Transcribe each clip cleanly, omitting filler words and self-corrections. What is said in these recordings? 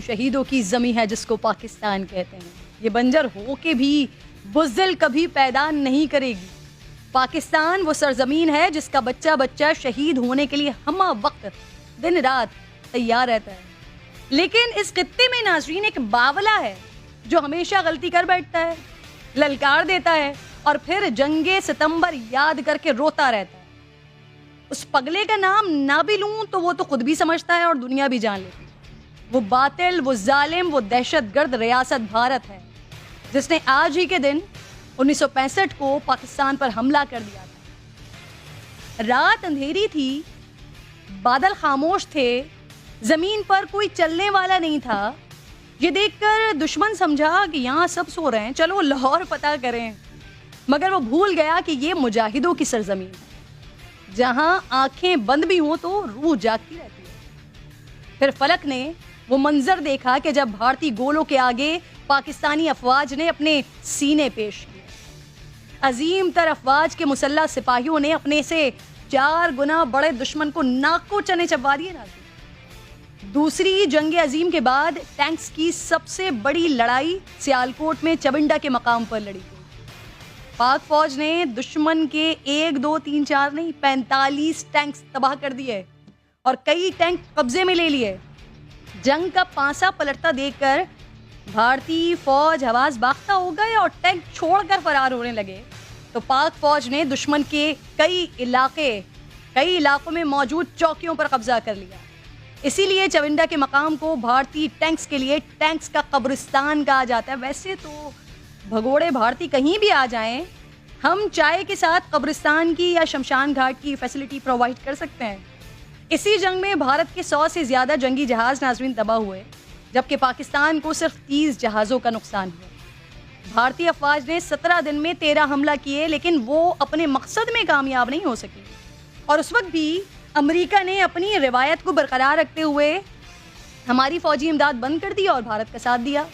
شہیدوں کی زمیں ہے جس کو پاکستان کہتے ہیں. یہ بنجر ہو کے بھی بزدل کبھی پیدا نہیں کرے گی. پاکستان وہ سرزمین ہے جس کا بچہ بچہ شہید ہونے کے لیے ہمہ وقت دن رات تیار رہتا ہے. لیکن اس خطے میں ناظرین ایک باولا ہے جو ہمیشہ غلطی کر بیٹھتا ہے, للکار دیتا ہے اور پھر جنگ ستمبر یاد کر کے روتا رہتا ہے. اس پگلے کا نام نہ بھی لوں تو وہ تو خود بھی سمجھتا ہے اور دنیا بھی جان لیتی ہے. وہ باطل, وہ ظالم, وہ دہشت گرد ریاست بھارت ہے جس نے آج ہی کے دن 1965 کو پاکستان پر حملہ کر دیا تھا. رات اندھیری تھی, بادل خاموش تھے, زمین پر کوئی چلنے والا نہیں تھا. یہ دیکھ کر دشمن سمجھا کہ یہاں سب سو رہے ہیں, چلو لاہور فتح کریں. مگر وہ بھول گیا کہ یہ مجاہدوں کی سرزمین ہے جہاں آنکھیں بند بھی ہوں تو روح جاگتی رہتی ہے. پھر فلک نے وہ منظر دیکھا کہ جب بھارتی گولوں کے آگے پاکستانی افواج نے اپنے سینے پیش کیے. عظیم تر افواج کے مسلح سپاہیوں نے اپنے سے 4 گنا بڑے دشمن کو ناک کو چنے چبا دیے. دوسری جنگ عظیم کے بعد ٹینکس کی سب سے بڑی لڑائی سیالکوٹ میں چونڈا کے مقام پر لڑی گئی. پاک فوج نے دشمن کے 1 2 3 4 نہیں 45 ٹینکس تباہ کر دیے اور کئی ٹینک قبضے میں لے لیے. جنگ کا پانسا پلٹتا دیکھ کر بھارتی فوج حواس باختہ ہو گئے اور ٹینک چھوڑ کر فرار ہونے لگے. تو پاک فوج نے دشمن کے کئی علاقوں میں موجود چوکیوں پر قبضہ کر لیا. اسی لیے چونڈا کے مقام کو بھارتی ٹینکس کے لیے ٹینکس کا قبرستان کہا جاتا ہے. ویسے تو بھگوڑے بھارتی کہیں بھی آ جائیں, ہم چائے کے ساتھ قبرستان کی یا شمشان گھاٹ کی فیسلٹی پرووائڈ کر سکتے ہیں. اسی جنگ میں بھارت کے 100 سے زیادہ جنگی جہاز ناظرین تباہ ہوئے, جبکہ پاکستان کو صرف 30 جہازوں کا نقصان ہوا. بھارتی افواج نے 17 دن میں 13 حملہ کیے, لیکن وہ اپنے مقصد میں کامیاب نہیں ہو سکی. اور اس وقت بھی امریکہ نے اپنی روایت کو برقرار رکھتے ہوئے ہماری فوجی امداد بند کر دی اور بھارت کا ساتھ دیا.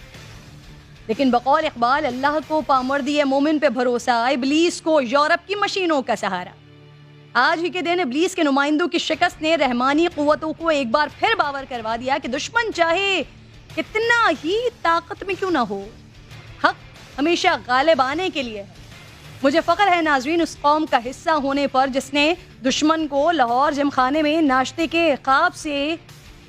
لیکن بقول اقبال, اللہ کو پامردی مومن پہ بھروسہ, ابلیس کو یورپ کی مشینوں کا سہارا. آج ہی کے دن ابلیس کے نمائندوں کی شکست نے رحمانی قوتوں کو ایک بار پھر باور کروا دیا کہ دشمن چاہے کتنا ہی طاقت میں کیوں نہ ہو, حق ہمیشہ غالب آنے کے لیے ہے. مجھے فخر ہے ناظرین اس قوم کا حصہ ہونے پر جس نے دشمن کو لاہور جم خانے میں ناشتے کے خواب سے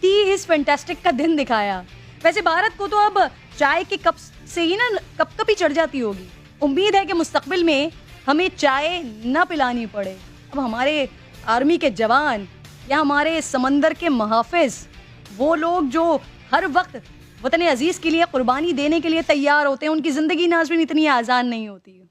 30 فینٹاسٹک کا دن دکھایا. ویسے بھارت کو تو اب چائے کے کپ سے ہی نا کپ کپی چڑھ جاتی ہوگی. امید ہے کہ مستقبل میں ہمیں چائے نہ پلانی پڑے. اب ہمارے آرمی کے جوان یا ہمارے سمندر کے محافظ, وہ لوگ جو ہر وقت وطن عزیز کے لیے قربانی دینے کے لیے تیار ہوتے ہیں, ان کی زندگی ناظرین اتنی آسان نہیں ہوتی.